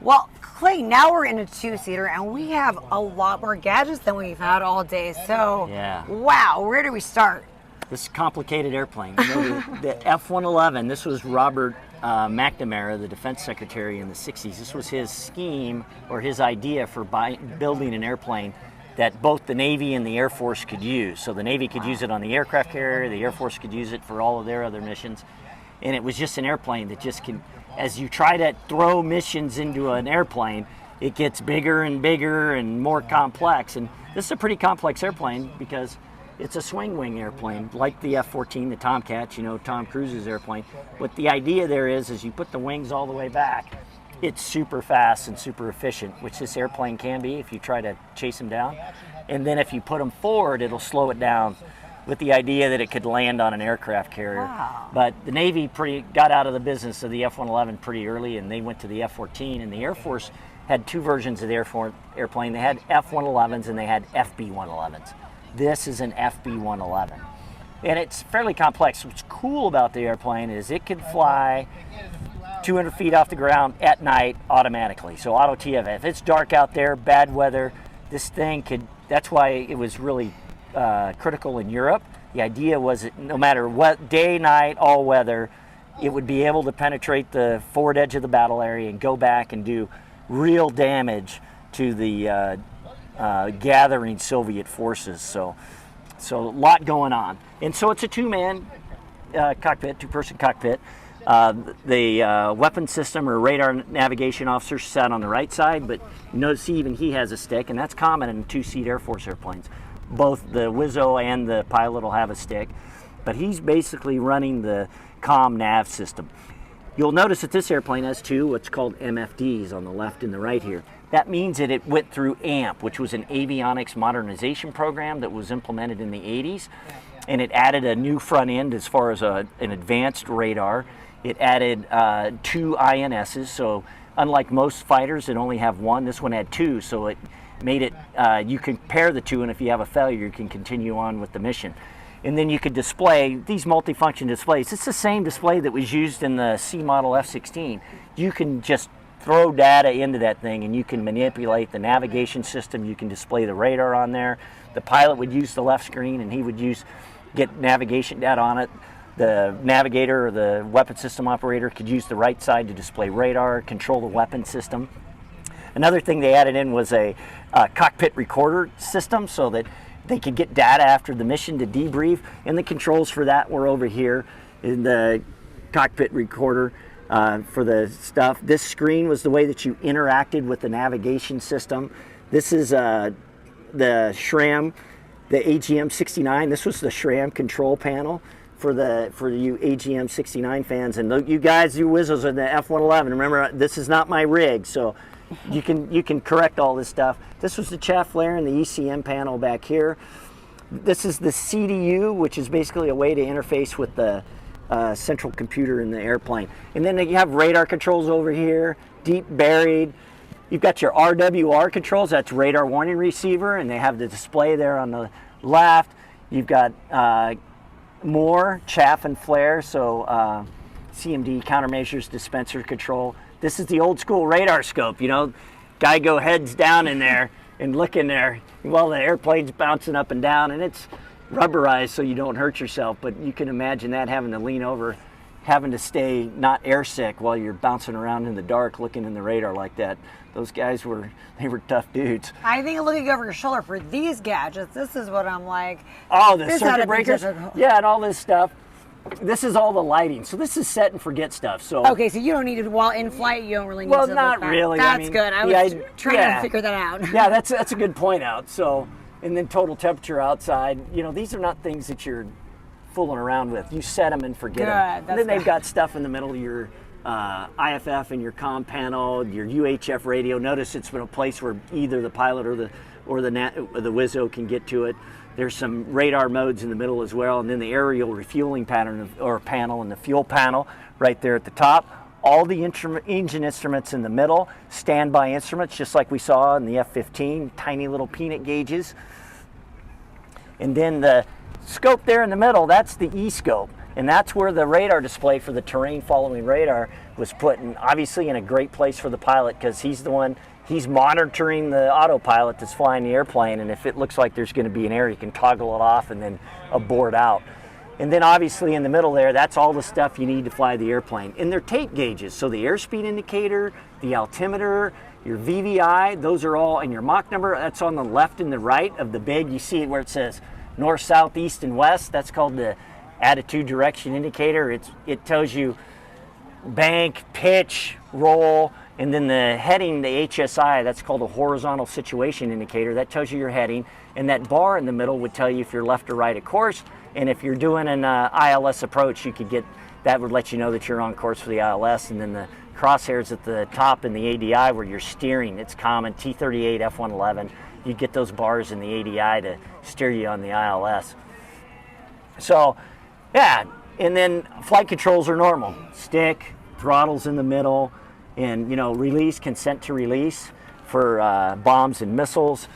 Well, Clay, now we're in a two-seater, and we have a lot more gadgets than we've had all day. So, yeah. Wow, where do we start? This complicated airplane. You know, the F-111, this was Robert McNamara, the defense secretary in the 60s. This was his scheme or his idea for building an airplane that both the Navy and the Air Force could use. So the Navy could use it on the aircraft carrier, the Air Force could use it for all of their other missions. And it was just an airplane that just can, as you try to throw missions into an airplane, it gets bigger and bigger and more complex. And this is a pretty complex airplane because it's a swing wing airplane, like the F-14, the Tomcat, you know, Tom Cruise's airplane. But the idea there is you put the wings all the way back, it's super fast and super efficient, which this airplane can be if you try to chase them down. And then if you put them forward, it'll slow it down with the idea that it could land on an aircraft carrier. Wow. But the Navy got out of the business of the F-111 pretty early, and they went to the F-14, and the Air Force had two versions of the airplane. They had F-111s and they had FB-111s. This is an FB-111. And it's fairly complex. What's cool about the airplane is it could fly 200 feet off the ground at night automatically. So auto TFA. If it's dark out there, bad weather, this thing could, that's why it was really critical in Europe. The idea was that no matter what, day, night, all weather, it would be able to penetrate the forward edge of the battle area and go back and do real damage to the gathering Soviet forces. So a lot going on. And so it's a two-man cockpit, two-person cockpit. The weapons system or radar navigation officer sat on the right side, but you notice even he has a stick, and that's common in two-seat Air Force airplanes. Both the Wizzo and the pilot will have a stick, but he's basically running the comm nav system. You'll notice that this airplane has two what's called MFDs on the left and the right here. That means that it went through AMP, which was an avionics modernization program that was implemented in the 80s, and it added a new front end as far as an advanced radar. It added two INSs, so unlike most fighters that only have one, this one had two, so it made it, you can pair the two, and if you have a failure, you can continue on with the mission. And then you could display these multifunction displays. It's the same display that was used in the C model F-16. You can just throw data into that thing and you can manipulate the navigation system. You can display the radar on there. The pilot would use the left screen and he would get navigation data on it. The navigator or the weapon system operator could use the right side to display radar, control the weapon system. Another thing they added in was a cockpit recorder system so that they could get data after the mission to debrief, and the controls for that were over here in the cockpit recorder for the stuff. This screen was the way that you interacted with the navigation system. This is the SRAM, the AGM-69. This was the SRAM control panel for you AGM-69 fans, and you guys, you Wizzos in the F-111. Remember, this is not my rig, so you can correct all this stuff. This was the chaff flare and the ECM panel back here. This is the CDU, which is basically a way to interface with the central computer in the airplane. And then you have radar controls over here, deep buried. You've got your RWR controls, that's radar warning receiver, and they have the display there on the left. You've got more chaff and flare, so CMD, countermeasures dispenser control. This is the old school radar scope, you know, guy go heads down in there and look in there while the airplane's bouncing up and down, and it's rubberized so you don't hurt yourself, but you can imagine that having to lean over, having to stay not airsick while you're bouncing around in the dark looking in the radar like that. Those guys were tough dudes. I think looking over your shoulder for these gadgets, this is what I'm like. Oh, the circuit breakers? Yeah, and all this stuff. This is all the lighting. So this is set and forget stuff. So okay, so you don't need to, while in flight, you don't really need to look not back. really. That's good. I was trying to figure that out. Yeah, that's a good point out. So, and then total temperature outside. You know, these are not things that you're fooling around with. You set them and forget them. And then they've got stuff in the middle of your IFF and your comm panel, your UHF radio. Notice it's in a place where either the pilot or the Wizzo can get to it. There's some radar modes in the middle as well, and then the aerial refueling pattern panel and the fuel panel right there at the top. All the engine instruments in the middle, standby instruments, just like we saw in the F-15, tiny little peanut gauges. And then the scope there in the middle, that's the E-scope. And that's where the radar display for the terrain following radar was put, and obviously in a great place for the pilot, because he's the one, he's monitoring the autopilot that's flying the airplane, and if it looks like there's going to be an error, he can toggle it off and then abort out. And then obviously in the middle there, that's all the stuff you need to fly the airplane. And they're tape gauges, so the airspeed indicator, the altimeter, your VVI, those are all, and your Mach number, that's on the left and the right of the big. You see it where it says north, south, east, and west. That's called the attitude direction indicator. It tells you bank, pitch, roll, and then the heading, the HSI, that's called a horizontal situation indicator. That tells you your heading, and that bar in the middle would tell you if you're left or right of course. And if you're doing an ILS approach, you could get, that would let you know that you're on course for the ILS. And then the crosshairs at the top in the ADI where you're steering, it's common, T-38, F-111, you get those bars in the ADI to steer you on the ILS. So, yeah, and then flight controls are normal. Stick, throttles in the middle, and release, consent to release for bombs and missiles.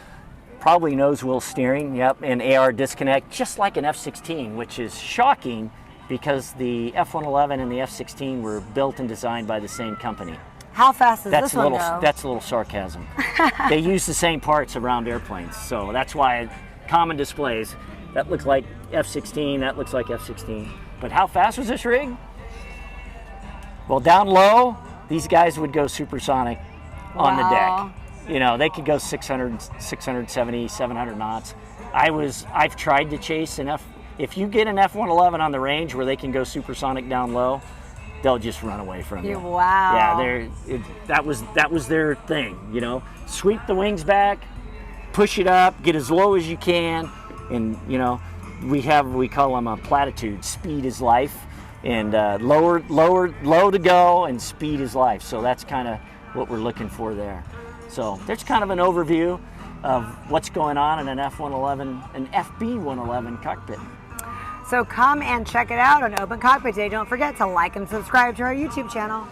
Probably nose wheel steering, yep, and AR disconnect, just like an F-16, which is shocking because the F-111 and the F-16 were built and designed by the same company. How fast does this one go? That's a little sarcasm. They use the same parts around airplanes, so that's why common displays, that looks like F-16, that looks like F-16. But how fast was this rig? Well, down low, these guys would go supersonic on the deck. They could go 600, 670, 700 knots. I've tried to chase an if you get an F-111 on the range where they can go supersonic down low, they'll just run away from you. Wow. Yeah, that was their thing, Sweep the wings back, push it up, get as low as you can, and we call them a platitude, speed is life, and low to go, and speed is life. So that's kind of what we're looking for there. So there's kind of an overview of what's going on in an F-111, an FB-111 cockpit. So come and check it out on Open Cockpit Day. Don't forget to like and subscribe to our YouTube channel.